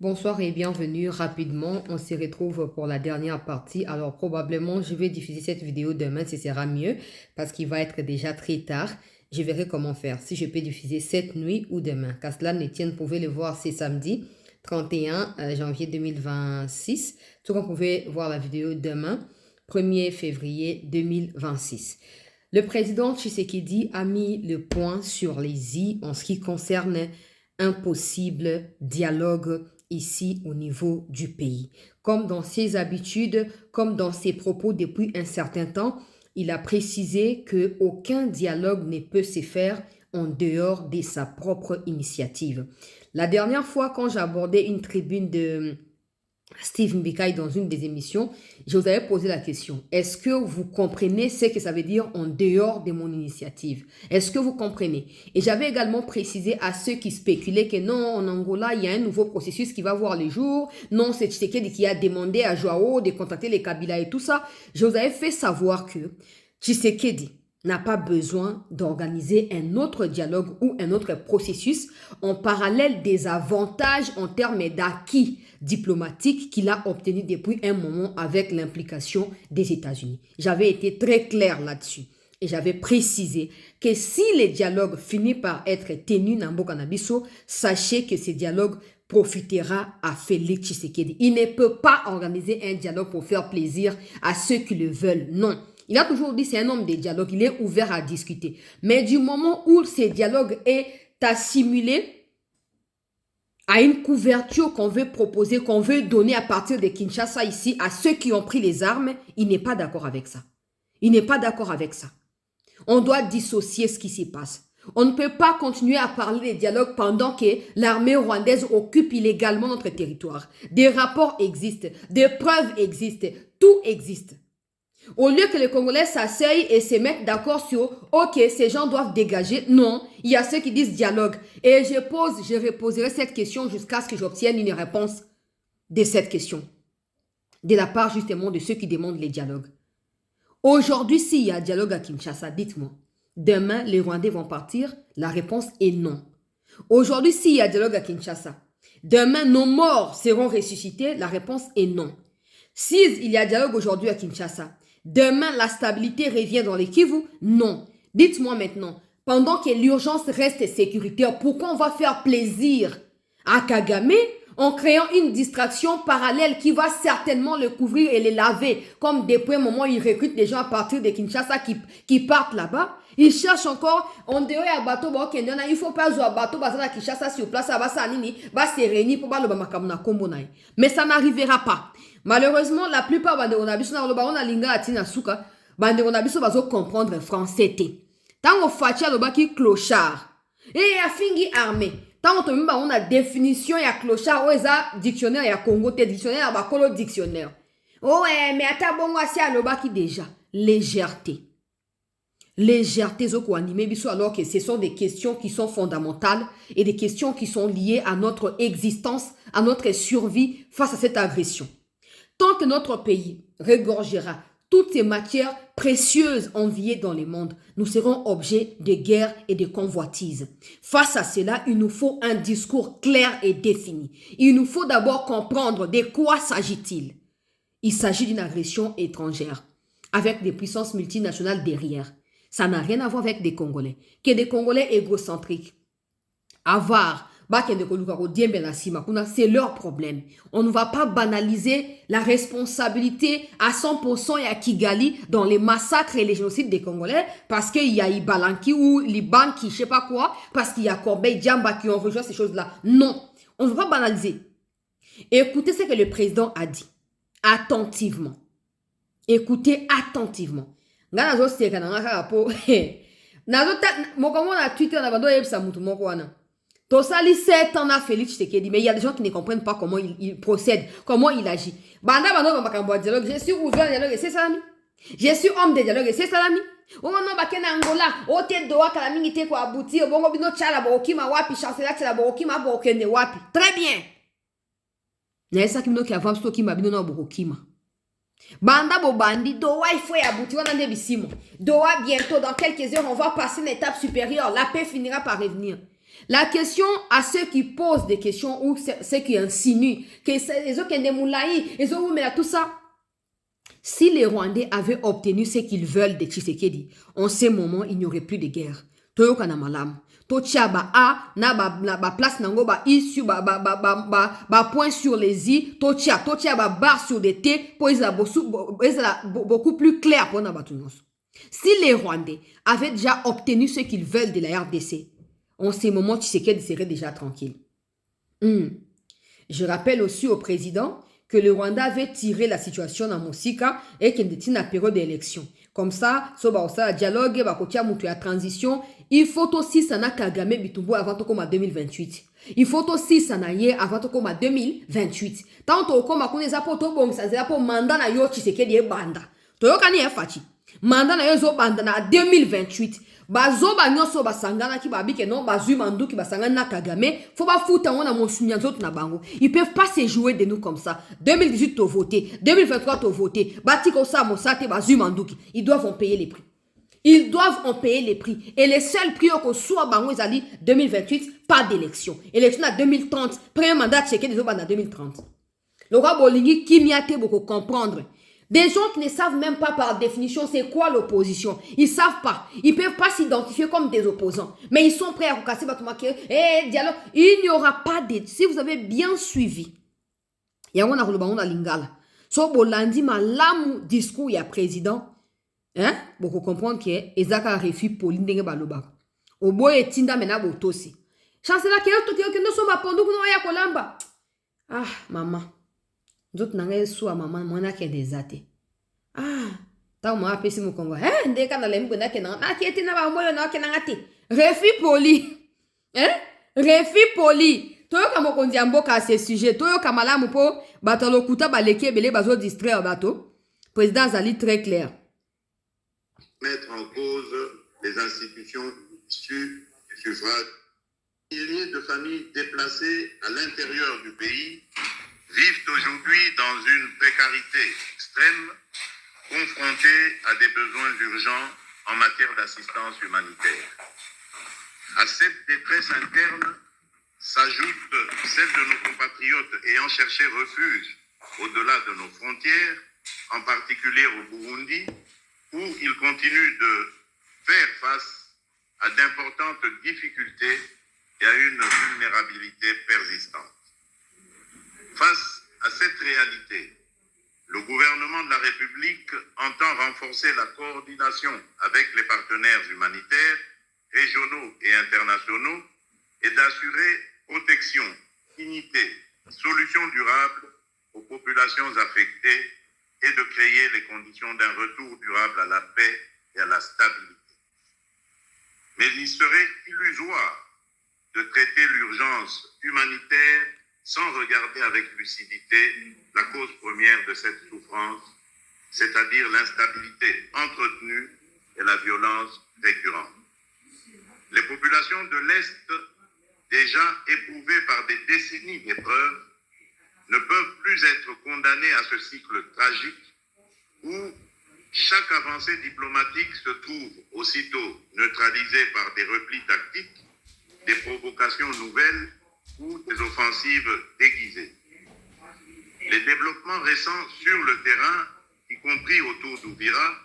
Bonsoir et bienvenue. Rapidement, on se retrouve pour la dernière partie. Alors, probablement, je vais diffuser cette vidéo demain, ce sera mieux parce qu'il va être déjà très tard. Je verrai comment faire, si je peux diffuser cette nuit ou demain. Qu'à cela ne tienne, vous pouvez le voir, c'est samedi 31 janvier 2026. Tout comme vous pouvez voir la vidéo demain, 1er février 2026. Le président Tshisekedi a mis le point sur les i en ce qui concerne un possible dialogue ici au niveau du pays. Comme dans ses habitudes, comme dans ses propos depuis un certain temps, il a précisé qu'aucun dialogue ne peut se faire en dehors de sa propre initiative. La dernière fois, quand j'abordais une tribune de Steve Mbikaï dans une des émissions, je vous avais posé la question, est-ce que vous comprenez ce que ça veut dire en dehors de mon initiative? Est-ce que vous comprenez? Et j'avais également précisé à ceux qui spéculaient que non, en Angola, il y a un nouveau processus qui va voir les jours. Non, c'est Tshisekedi qui a demandé à Joao de contacter les Kabila et tout ça. Je vous avais fait savoir que Tshisekedi n'a pas besoin d'organiser un autre dialogue ou un autre processus en parallèle des avantages en termes d'acquis diplomatiques qu'il a obtenus depuis un moment avec l'implication des États-Unis. J'avais été très clair là-dessus et j'avais précisé que si les dialogues finissent par être tenus dans Bokanabiso, sachez que ces dialogues profitera à Félix Tshisekedi. Il ne peut pas organiser un dialogue pour faire plaisir à ceux qui le veulent, non. Il a toujours dit c'est un homme de dialogue, il est ouvert à discuter. Mais du moment où ce dialogue est assimilé à une couverture qu'on veut proposer, qu'on veut donner à partir de Kinshasa ici à ceux qui ont pris les armes, il n'est pas d'accord avec ça. Il n'est pas d'accord avec ça. On doit dissocier ce qui s'y passe. On ne peut pas continuer à parler des dialogues pendant que l'armée rwandaise occupe illégalement notre territoire. Des rapports existent, des preuves existent, tout existe. Au lieu que les Congolais s'asseyent et se mettent d'accord sur « Ok, ces gens doivent dégager », non, il y a ceux qui disent dialogue. Et je reposerai cette question jusqu'à ce que j'obtienne une réponse de cette question. De la part justement de ceux qui demandent les dialogues. Aujourd'hui, s'il y a dialogue à Kinshasa, dites-moi. Demain, les Rwandais vont partir? La réponse est non. Aujourd'hui, s'il y a dialogue à Kinshasa, demain, nos morts seront ressuscités? La réponse est non. S'il y a dialogue aujourd'hui à Kinshasa, demain, la stabilité revient dans les Kivu? Non. Dites-moi maintenant, pendant que l'urgence reste sécuritaire, pourquoi on va faire plaisir à Kagame en créant une distraction parallèle qui va certainement le couvrir et le laver, comme depuis un moment, il recrute des gens à partir de Kinshasa qui partent là-bas. Il cherche encore, on dirait à bateau, il faut pas jouer à bateau, à Kinshasa sur place, va se réunir pour le Bamakamuna Kombonaï. Mais ça n'arrivera pas. Malheureusement, la plupart de on a linga atina suka, bande on a comprendre français. Tant on fatia le baki clochard. Et a fingi armé. Tant on a définition ya clochard, ou eza dictionnaire ya Congo, dictionnaire ya bakolo dictionnaire. Oh, mais ata bongo asia le baki déjà. Légèreté. Légèreté zoko animé biso alors que ce sont des questions qui sont fondamentales et des questions qui sont liées à notre existence, à notre survie face à cette agression. Tant que notre pays regorgera toutes ces matières précieuses enviées dans le monde, nous serons objets de guerre et de convoitise. Face à cela, il nous faut un discours clair et défini. Il nous faut d'abord comprendre de quoi s'agit-il. Il s'agit d'une agression étrangère, avec des puissances multinationales derrière. Ça n'a rien à voir avec des Congolais. Que des Congolais égocentriques, avares, c'est leur problème. On ne va pas banaliser la responsabilité à 100% à Kigali dans les massacres et les génocides des Congolais parce qu'il y a Ibalanki ou Liban qui je sais pas quoi, parce qu'il y a Corbeil Djamba qui ont rejoint ces choses-là. Non, on ne va pas banaliser. Écoutez ce que le président a dit. Attentivement. Écoutez attentivement. Nazo seka na ngaka po. Nazo ta mokomo na Twitter na bando yebsa mutu moko wana. Tosali 7 ans à Félix Tshisekedi, mais il y a des gens qui ne comprennent pas comment il procède, comment il agit. Banda bando makambo dialogue, je suis ouvert au dialogue et c'est ça l'ami. Je suis homme de dialogue et c'est ça l'ami. Oh non bakena Angola, o te doa kala mingi te ko aboutir, bongo bino chala borokima wapi, chancela chala borokima borokende wapi. Très bien. Na esa kimino ki avance to kima bino na borokima. Banda bobandi, doa il faut aboutir on a bisimo. Doa bientôt dans quelques heures on va passer une étape supérieure, la paix finira par revenir. La question à ceux qui posent des questions ou ceux qui insinuent que les autres qui moulaï, les autres mais tout ça. Si les Rwandais avaient obtenu ce qu'ils veulent de Tshisekedi, en ce moment, il n'y aurait plus de guerre. Toyoka na malam. Totia ba a na ba place nango ba issue ba point sur les i. Totia ba barre sur des t pour beaucoup plus clair pour na batunos. Si les Rwandais avaient déjà obtenu ce qu'ils veulent de la RDC, en ce moment, Tshisekedi serait déjà tranquille. Je rappelle aussi au président que le Rwanda avait tiré la situation dans Mosika et qu'il était en période d'élection. Comme ça, so ba osa dialogue, ba kotia mutu ya transition, il faut aussi sana Kagame bitumbu avant to koma 2028. Il faut aussi sana ye avant to koma 2028. Tant to koma kuneza po to bongisa zela po mandat na yo Tshisekedi e banda. To yo kani e fachi. Mandat na yo zo banda na 2028. Bazo ba nyoso basangana ki babike non bazui mandu ki basangana na Kagame faut ba fouta on a mon soumyanzo na bango. Ils peuvent pas se jouer de nous comme ça. 2018 to voté, 2023 to voté. Batiko sa mosate bazui mandu ki. Ils doivent en payer les prix. Ils doivent en payer les prix. Et les seuls prix que soit bango ezali 2028 pas d'élection. Élection à 2030, premier mandat checké des autres en 2030. Le roi Bolingi qui miate beaucoup comprendre. Des gens qui ne savent même pas par définition c'est quoi l'opposition. Ils ne savent pas. Ils ne peuvent pas s'identifier comme des opposants. Mais ils sont prêts à casser votre maquille. Dialogue. Il n'y aura pas de... Si vous avez bien suivi, il y a un arrobement dans Lingala. So bolandi malamu discours il y a président. Hein? Beaucoup comprendre que Ezaka refus Pauline Ndenge Baloba. Obo etinda mena botosi. Chancela que nous sommes à Pondou pour nous kolamba. Ah maman. D'autres n'ont soit maman mona qui des athées. Ah, tant moi apesi mon Congo. Hein, dès qu'on a l'embo na kenan, na qui était na ba moyo na kenan ate. Refi poli. Hein? Refi poli. Toyo kamo kondiambo ka ce sujet. Toyo kamala mupo batalo kuta baleke bele bazo distraire bato. Président Zali très clair. Mettre en cause les institutions issues du suffrage. Milliers de familles déplacées à l'intérieur du pays vivent aujourd'hui dans une précarité extrême, confrontées à des besoins urgents en matière d'assistance humanitaire. À cette détresse interne s'ajoute celle de nos compatriotes ayant cherché refuge au-delà de nos frontières, en particulier au Burundi, où ils continuent de faire face à d'importantes difficultés et à une vulnérabilité persistante. Face à cette réalité, le gouvernement de la République entend renforcer la coordination avec les partenaires humanitaires, régionaux et internationaux et d'assurer protection, dignité, solutions durables aux populations affectées et de créer les conditions d'un retour durable à la paix et à la stabilité. Mais il serait illusoire de traiter l'urgence humanitaire sans regarder avec lucidité la cause première de cette souffrance, c'est-à-dire l'instabilité entretenue et la violence récurrente. Les populations de l'Est, déjà éprouvées par des décennies d'épreuves, ne peuvent plus être condamnées à ce cycle tragique où chaque avancée diplomatique se trouve aussitôt neutralisée par des replis tactiques, des provocations nouvelles ou des offensives déguisées. Les développements récents sur le terrain, y compris autour d'Ouvira,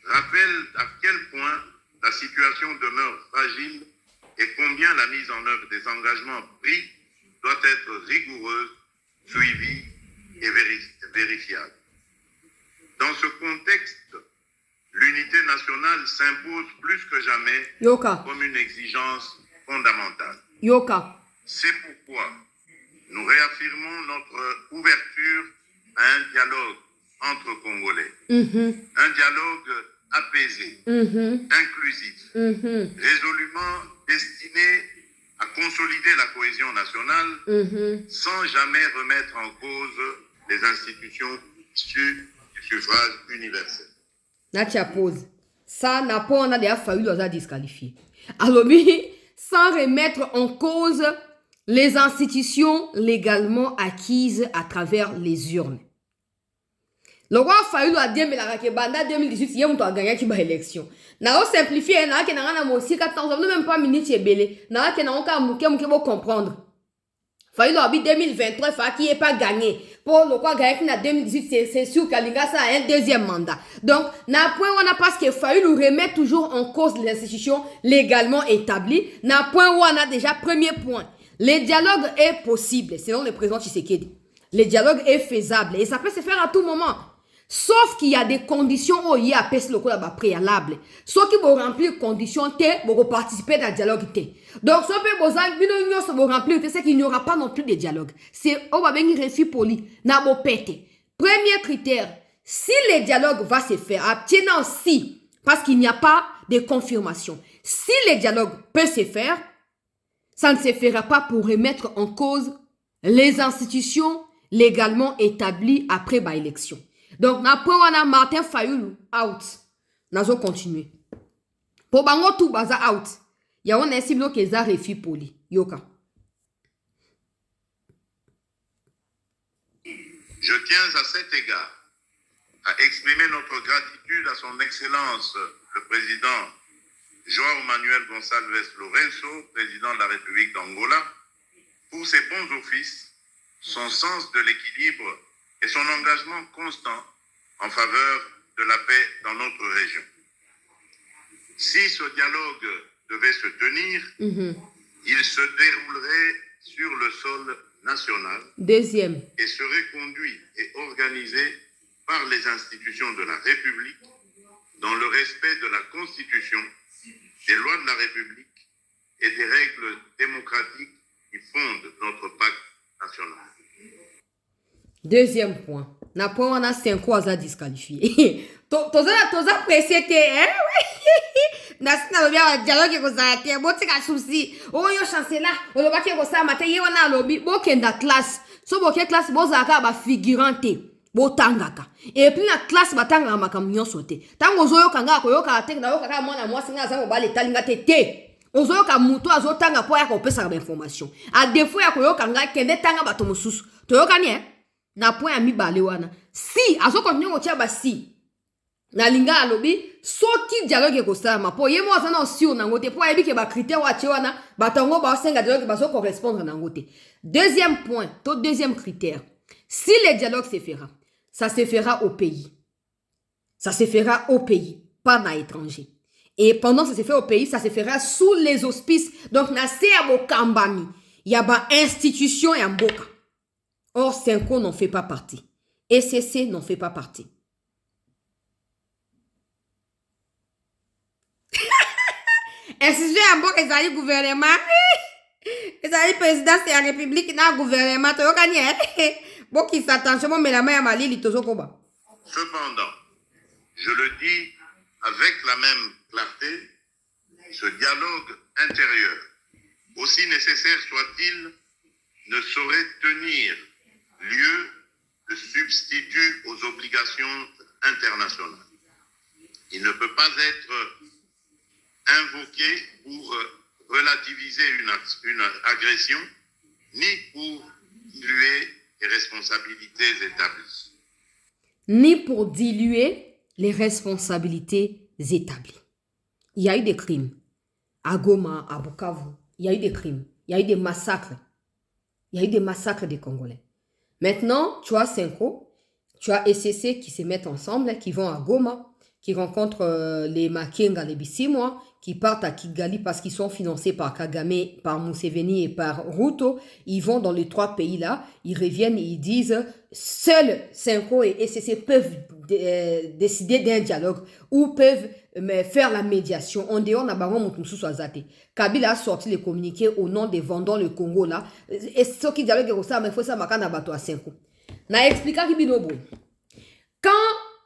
rappellent à quel point la situation demeure fragile et combien la mise en œuvre des engagements pris doit être rigoureuse, suivie et vérifiable. Dans ce contexte, l'unité nationale s'impose plus que jamais comme une exigence fondamentale. C'est pourquoi nous réaffirmons notre ouverture à un dialogue entre Congolais. Un dialogue apaisé, inclusif, résolument destiné à consolider la cohésion nationale sans jamais remettre en cause les institutions issues du suffrage universel. Natia pose. Ça n'a pas on a déjà fallu les disqualifier. Alors, sans remettre en cause les institutions légalement acquises à travers les urnes. Le roi Fayulu a dit, mais la banda 2018, il y a un gagné qui va élection. Na o simplifier, na ke na mo si 14 ans, même pas minute belé. Na ke na on ka mouké comprendre. Fayulu a dit 2023, fa qui est pas gagné. Pour le roi gagné qui na 2018, c'est sûr qu'Alinga ça a un deuxième mandat. Donc, na point on a parce que Fayulu remet toujours en cause l'institution légalement établie. Na point où on a déjà premier point. Le dialogue est possible, selon le président Tshisekedi. Le dialogue est faisable et ça peut se faire à tout moment. Sauf qu'il y a des conditions où il y a des préalables. Sauf qu'il faut remplir les conditions pour participer dans le dialogue. Donc, ce que vous remplir, c'est qu'il n'y aura pas non plus de dialogue. C'est au refus poli. Premier critère, si le dialogue va se faire, abstenant si, parce qu'il n'y a pas de confirmation. Si le dialogue peut se faire, ça ne se fera pas pour remettre en cause les institutions légalement établies après l'élection. Donc, na point wana Martin Fayulu out. Nazo continuer. Pour bango tout baza out. Ya on esiblo keza refi poli. Yoka. Je tiens à cet égard à exprimer notre gratitude à son Excellence le Président João Manuel Gonçalves Lourenço, Président de la République d'Angola, pour ses bons offices, son sens de l'équilibre et son engagement constant en faveur de la paix dans notre région. Si ce dialogue devait se tenir, il se déroulerait sur le sol national. Deuxième. Et serait conduit et organisé par les institutions de la République dans le respect de la Constitution, des lois de la République et des règles démocratiques qui fondent notre pacte national. Deuxième point. Na point on a 5 ans à disqualifier. Toza pressé te na sina bien dialogue ko za te botika souci. O yo chancela, o lo ba ke ko sa mate ye wana lobi bo kenda classe. So bo ke classe bo za ka ba figurante. Bo tangaka. Et puis la classe ba tanga makamnyo sote. Tango zo yo kanga ko yo ka te na yo ka mwana mwasi nga za ko ba le talinga te. Ozo ka muto azo tanga po ya ko pesa information. A défaut ya ko yo kanga kende tanga bato mususu. To yo kani na point ami bale wana. Si azo continue ko tia ba si. Na linga alobi soki dialogue ko sama po ye mo azana osio na ngote po yebi ke ba critère wa tia wana batango ba senga dialogue ba so correspondre na ngote. Deuxième point, deuxième critère. Si le dialogue se fera, ça se fera au pays. Ça se fera au pays, pas à l'étranger. Et pendant que ça se fait au pays, ça se fera sous les auspices. Donc, na se abo kambami. Il y a ba institution et mboka. Or, Senko n'en fait pas partie. ECC n'en fait pas partie. Institution et mboka, ils ont gouvernement. Ils ont président, c'est la République, ils ont gouvernement. Tu vois, bon, qui s'attend, je me la main à Mali, il Cependant, je le dis avec la même clarté, ce dialogue intérieur, aussi nécessaire soit-il, ne saurait tenir lieu de substitut aux obligations internationales. Il ne peut pas être invoqué pour relativiser une agression, ni pour diluer les responsabilités établies. Ni pour diluer les responsabilités établies. Il y a eu des crimes. À Goma, à Bukavu, il y a eu des crimes. Il y a eu des massacres. Il y a eu des massacres des Congolais. Maintenant, tu as Senko, tu as ECC qui se mettent ensemble, qui vont à Goma, qui rencontrent les Makenga, les Bissimois, qui partent à Kigali parce qu'ils sont financés par Kagame, par Museveni et par Ruto. Ils vont dans les 3 pays-là, ils reviennent et ils disent seuls Senko et ECC peuvent décider d'un dialogue ou peuvent faire la médiation. En dehors, Kabila a sorti les communiqués au nom des vendants le Congo là. Et ce qui dialogue avec ça, mais il faut ça makana bato à Senko. Na expliqué Kibinobo. Quand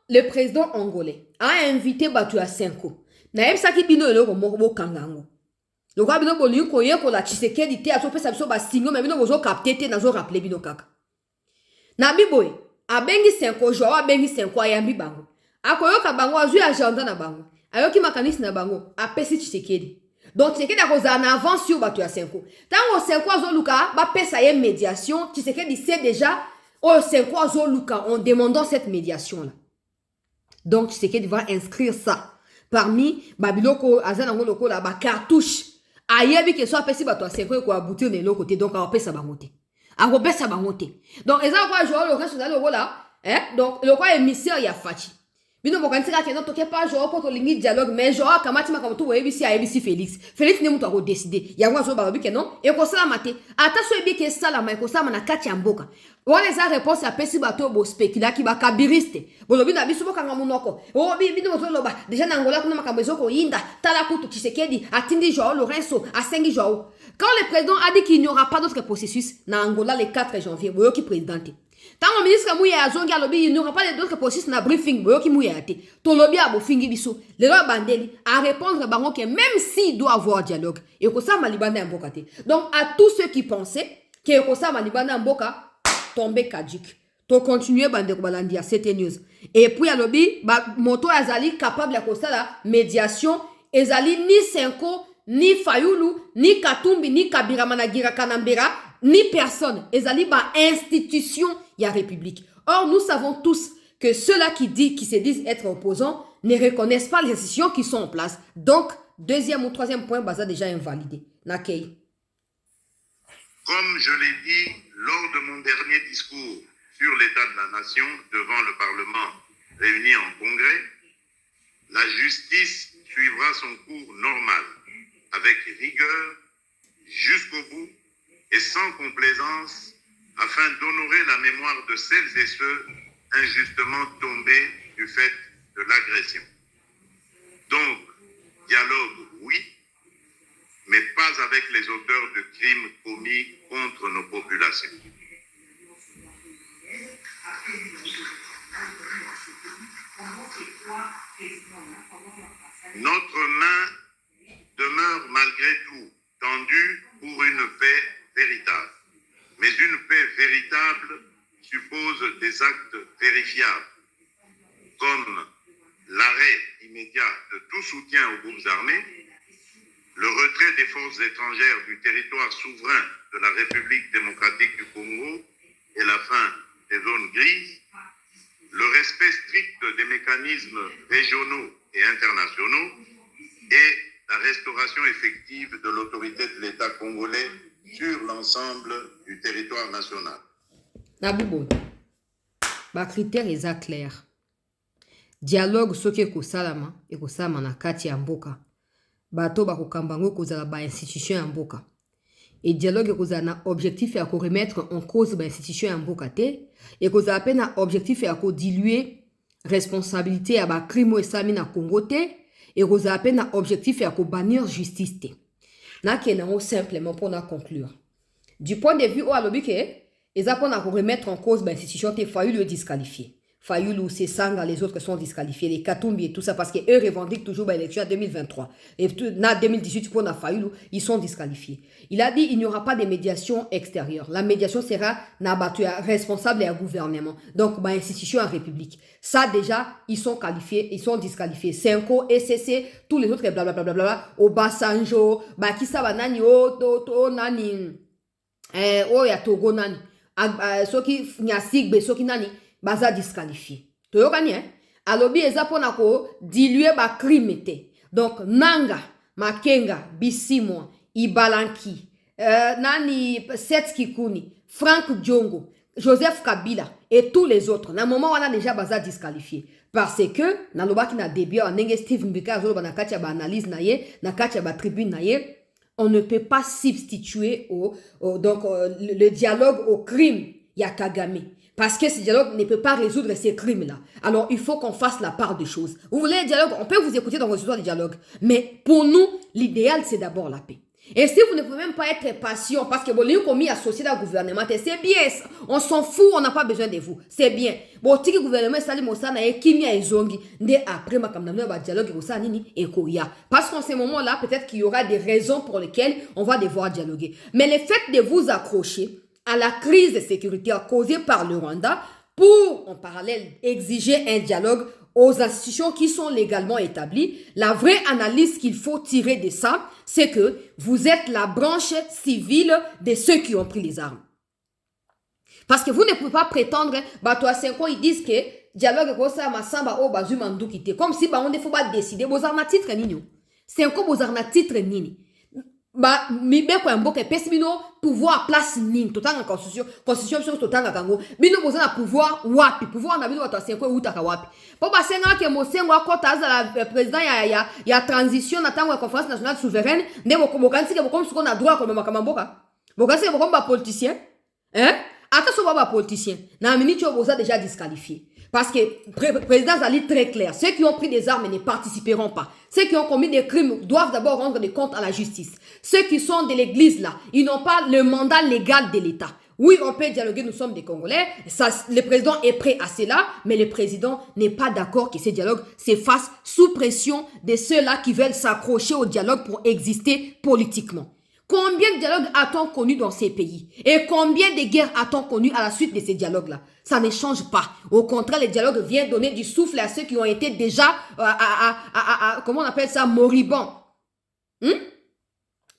le président angolais a invité Batu à Senko, na yebisa Kibino le mo kangango. Le roi bino boli ko ye ko la Tshisekedi te aso pesa biso ba singo mais bino bozo capter te na zo rappeler bino kaka. Na biboy abengi Senko joa abengi Senko ayambi bango. Akoyoka bango azu agenda na bango. Ayoki makanisi na bango apesi Tshisekedi. Donc Tshisekedi akoza na avance sur Batu à Senko. Tango Senko azo luka ba pesa ye médiation, Tshisekedi sait déjà Oh, c'est quoi Zoluka en demandant cette médiation-là. Donc, Tshisekedi va inscrire ça parmi Babiloko, Azanango Loko, la cartouche. Ayebi que soit pesi bato c'est quoi aboutir de l'autre côté donc on peut ça monter. On peut ça monter. Donc et ça quoi genre le reste dans le là, hein? Donc le quoi émissaire ya fachi. Bino bokanti ka kenon toke pas genre pour lingi dialogue mais genre kamati ma comme tout ABC ABC Félix. Félix ne muto décider. Ya ngwa zo balobi kenon et ko sala maté. Ata so ebi ke sala ma ko sama na kati mboka. Wale za réponse ya pesi bato bo specula ki ba kabiriste. Bolobi na biso boka ngamunoko. O bino zo loba déjà na ngola kuna makambezo ko yinda tala kutu Tshisekedi atindi Joao Lorenzo à 5 Joao. Quand le président a dit qu'il n'y aura pas d'autre processus na Angola le 4 janvier, boyo ki présidenté. Tant le ministre Mouya Azongi a lobby, il n'y aura pas d'autres processus na briefing, boyo ki Mouya ate. To lobby a bo fingi biso. Le roi Bandeli à répondre bango que même s'il doit avoir dialogue, et que ça malibanda mboka te. Donc à tous ceux qui pensaient que ça malibanda mboka tomber caduc. To continuer bande balandi à cette news. Et puis à lobby, moto azali capable de faire la médiation, ezali ni Senko, ni Fayulu, ni Katumbi, ni Kabira Managira Kanambera, ni personne. Ezali ba institution ya République. Or, nous savons tous que ceux-là qui se disent être opposants ne reconnaissent pas les institutions qui sont en place. Donc, deuxième ou troisième point, baza déjà invalidé. Nakei. Comme je l'ai dit lors de mon dernier discours sur l'état de la nation devant le Parlement réuni en congrès, la justice suivra son cours normal, avec rigueur, jusqu'au bout et sans complaisance, afin d'honorer la mémoire de celles et ceux injustement tombés du fait de l'agression. Donc, dialogue, oui, mais pas avec les auteurs de crimes commis contre nos populations. Notre main demeure malgré tout tendue pour une paix véritable. Mais une paix véritable suppose des actes vérifiables, comme l'arrêt immédiat de tout soutien aux groupes armés, le retrait des forces étrangères du territoire souverain de la République démocratique du Congo et la fin des zones grises, le respect strict des mécanismes régionaux et internationaux et la restauration effective de l'autorité de l'État congolais sur l'ensemble du territoire national. Nabubo, ba critère est clair. Dialogue soki ko salama et ko salama na kati ya mboka. Bato ba ko kambango ko zala ba institution ya mboka. Et dialogue ko zala na objectif ya ko remettre en cause ba institution ya mboka te et ko zala pe na objectif ya ko diluer responsabilité ya ba crime esami na Congo te et ko zala pe na objectif ya ko bannir justice te. Na kenango simplement pour na conclure. Du point de vue au alobi ke eza pour na ko remettre en cause ba institution te failli le disqualifier. Fayulu, c'est Sanga, les autres sont disqualifiés, les Katumbi et tout ça, parce qu'eux revendiquent toujours l'élection en 2023. Et en 2018, pour Fayulu, ils sont disqualifiés. Il a dit qu'il n'y aura pas de médiation extérieure. La médiation sera responsable et à gouvernement. Donc, institution en république. Ça, déjà, ils sont qualifiés, ils sont disqualifiés. Senko, SCC, tous les autres, blablabla, Obasanjo, Kisaba Nani, Nani, ya Togo Nani, Soki Nyasigbe, Soki Nani, baza disqualifié. Toyokani hein? Alobi eza pona ko diluer ba crime te. Donc Nanga, Makenga, Bisimwa, Ibalanki, Nani Setski Kuni, Frank Djongo, Joseph Kabila et tous les autres. Na moment on a déjà baza disqualifié parce que na loba ki na début en nenge Steve Mbika zo na kati ya ba analyse na ye, na kati ya ba tribune na ye, on ne peut pas substituer le dialogue au crime ya Kagame. Parce que ce dialogue ne peut pas résoudre ces crimes-là. Alors, il faut qu'on fasse la part des choses. Vous voulez un dialogue? On peut vous écouter dans vos histoires de dialogue. Mais pour nous, l'idéal, c'est d'abord la paix. Et si vous ne pouvez même pas être patient, parce que bon, les commis associés au gouvernement, c'est bien. On s'en fout, on n'a pas besoin de vous. C'est bien. Bon, si le gouvernement est allé et Kimia et Zongi, après ma dialogue et Koya. Parce qu'en ce moment-là, peut-être qu'il y aura des raisons pour lesquelles on va devoir dialoguer. Mais le fait de vous accrocher à la crise sécuritaire causée par le Rwanda pour, en parallèle, exiger un dialogue aux institutions qui sont légalement établies. La vraie analyse qu'il faut tirer de ça, c'est que vous êtes la branche civile de ceux qui ont pris les armes. Parce que vous ne pouvez pas prétendre, bah, toi, 5 ans, ils disent que dialogue, ça, ma samba, oh, bah, zumandou, quitter. Comme si, bah, on ne faut pas décider. Vous avez un titre, nini. 5 ans, vous avez un titre, nini. Bah, mi be ko mboke pesi bino pouvoir place nini totanga constitution sur totanga kango bino bozana pouvoir wapi pouvoir na bino bato asenko utaka wapi po basenga ke mosengo akota azala président ya transition na tango ya conférence nationale souveraine nde bokanisi ke bokomi siko na droit ko mama mboka bokanisi ke bokomi ba politicien ata so ba politicien na minute yo boza déjà disqualifié. Parce que le président Zali très clair, ceux qui ont pris des armes ne participeront pas. Ceux qui ont commis des crimes doivent d'abord rendre des comptes à la justice. Ceux qui sont de l'église là, ils n'ont pas le mandat légal de l'État. Oui, on peut dialoguer, nous sommes des Congolais. Ça, le président est prêt à cela, mais le président n'est pas d'accord que ce dialogue se fasse sous pression de ceux-là qui veulent s'accrocher au dialogue pour exister politiquement. Combien de dialogues a-t-on connu dans ces pays? Et combien de guerres a-t-on connu à la suite de ces dialogues-là? Ça ne change pas. Au contraire, le dialogue vient donner du souffle à ceux qui ont été déjà, comment on appelle ça, moribonds.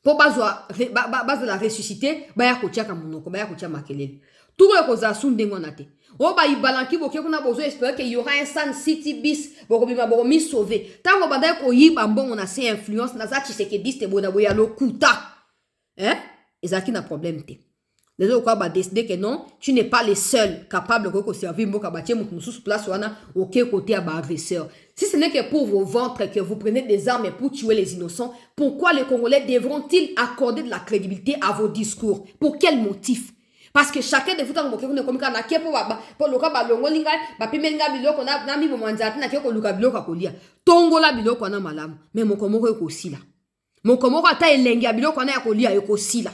Pour base de la ressusciter, baya kotia kamunoko, baya kotia makelele. Tout le cosa sundengonate. Oh ba ibalanki boke kuna bozo espérer qu'il y aura un Sun City bis bokobima bokomi sauver. Tango banda ko yiba mbongo na se influence na za Tshisekedi te bona boya lokuta. Ezaki na problème te. Les autres va décider que non, tu n'es pas le seul capable de servir mboka batie mususu place wana auquel côté à agresseur. Si ce n'est que pour vos ventres que vous prenez des armes pour tuer les innocents, pourquoi les Congolais devront-ils accorder de la crédibilité à vos discours? Pour quel motif? Parce que chacun de vous tant que vous ne communiquez na kepo pour le cas balongo linga ba pimenga biloko na mi bomanzati na keko luka biloko kolia. Tongola biloko na malamu, mais mon komoko ko sila. Mon komoko ata elenga biloko na kolia eko sila.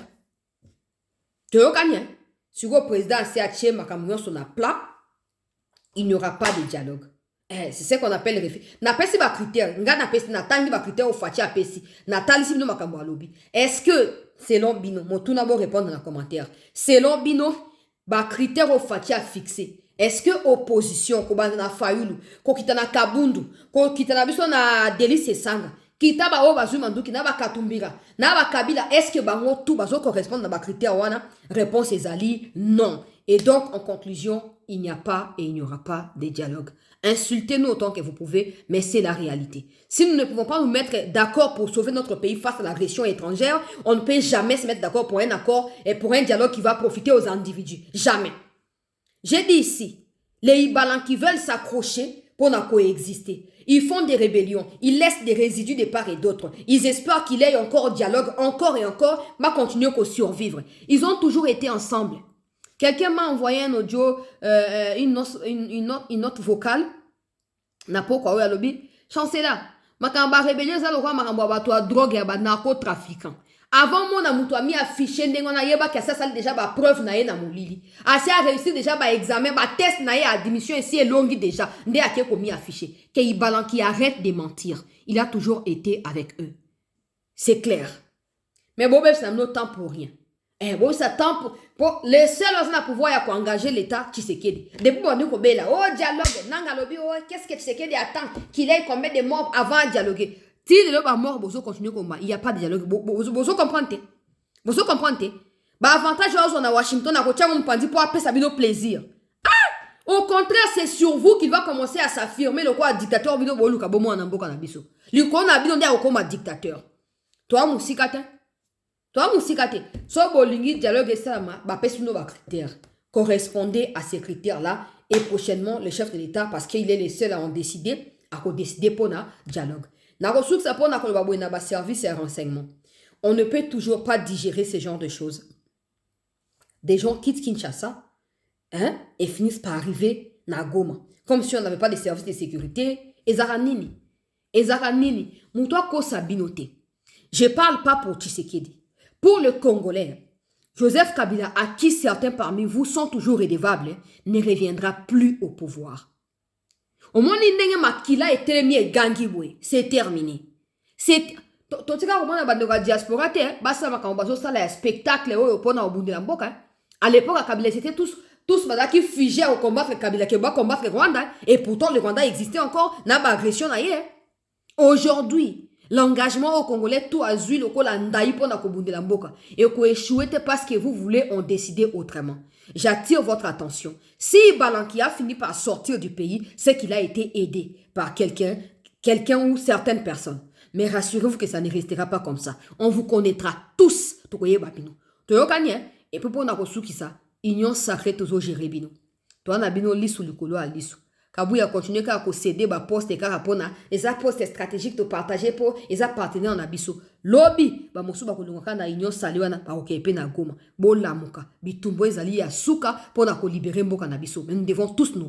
Si le président a makamouyon sur la plat, il n'y aura pas de dialogue. C'est ce qu'on appelle le référendum. Na pesi ba critère, nga na pesi na tangi ba critère au fati a pesi. Na tali si bino makambo alobi. Est-ce que selon Bino, mon tout d'abord répondre dans les commentaires. Selon Bino, ba critère au fati a fixé. Est-ce que opposition ko ba na fayulu, ko kitana kabundu, ko kitana biso na Delice Sanga, kitaba o bazumanduki na ba katumbira, na ba kabila, est-ce que bango tout bazo correspond na ba critère wana? Réponse ezali non. Et donc en conclusion, il n'y a pas et il n'y aura pas de dialogue. Insultez-nous autant que vous pouvez, mais c'est la réalité. Si nous ne pouvons pas nous mettre d'accord pour sauver notre pays face à l'agression étrangère, on ne peut jamais se mettre d'accord pour un accord et pour un dialogue qui va profiter aux individus. Jamais. J'ai dit ici, les Ibalans qui veulent s'accrocher pour ne coexister. Ils font des rébellions, ils laissent des résidus de part et d'autre. Ils espèrent qu'il y ait encore dialogue, encore et encore, mais continuer qu'à survivre. Ils ont toujours été ensemble. Quelqu'un m'a envoyé un audio, une note vocale. Na pourquoi oui, lobby. Chancela, makamba rébellion ça le roi makamba bato drogue et narcotrafiquant. Avant mon amuto ami affiché ndengona yeba que ça déjà ba preuve na ye na molili. Assez a réussi déjà ba examen, ba test na ye admission ici est longue déjà. Ndé a qui commis affiché. Que Ibalan qui arrête de mentir. Il a toujours été avec eux. C'est clair. Mais bon, ça n'a temps pour rien. Bon, ça temps pour les seuls à pouvoir engager l'État Tshisekedi. Depuis bon, nous là, oh dialogue, nanga lobby, oh qu'est-ce que Tshisekedi attend qu'il ait combien de morts avant de dialoguer. Si le est mort, Bozo continue comme il n'y a pas de dialogue. Bozo comprendre. Bozo comprendre. Bah avantage on a Washington, à côté on pandi pour appeler ça bino plaisir. Au contraire, c'est sur vous qu'il va commencer à s'affirmer le quoi dictateur bino boluka bomo anamboka na biso. Lui qu'on a bino ndia comme dictateur. Toi musikate. Toi, Moussikate, soit bolingi dialogue et ça, bah, pèse-nous nos critères. Correspondez à ces critères-là et prochainement, le chef de l'État, parce qu'il est le seul à en décider, à décider pour le dialogue. N'a reçu que ça pour le service et renseignement. On ne peut toujours pas digérer ce genre de choses. Des gens quittent Kinshasa et finissent par arriver à Goma. Comme si on n'avait pas de services de sécurité. Et Zaranini. Moutoua Kosa Binote. Je ne parle pas pour Tshisekedi. Pour le Congolais, Joseph Kabila, à qui certains parmi vous sont toujours redevables, ne reviendra plus au pouvoir. Au moment où Makila est mis et Gangibwe, c'est terminé. C'est la diaspora, spectacle à l'époque, Kabila, c'était tous qui figeaient au combattre Kabila, qui va combattre le Rwanda, et pourtant le Rwanda existait encore, n'a pas agression. Aujourd'hui, L'engagement au Congolais tout azul au kola ndaï pour na kobundela mboka et ko échouer parce que vous voulez en décider autrement. J'attire votre attention. Si Balanki a fini par sortir du pays, c'est qu'il a été aidé par quelqu'un ou certaines personnes. Mais rassurez-vous que ça ne restera pas comme ça. On vous connaîtra tous. Tokoye bapino. Toyokanye et puis pour na kosuki ça, union sacrée tozo gérer bino. Toi na bino lisu likolo a lisu. Kabouya continue à céder ba poste kaka pona eza poste stratégique de partager pour eza partenaire na biso lobby ba mosu ba kolunga na union saliwana ba okepe na Goma bo lamuka bitumbo ezali ya suka pona ko libérer mboka na biso. Nous devons tous nous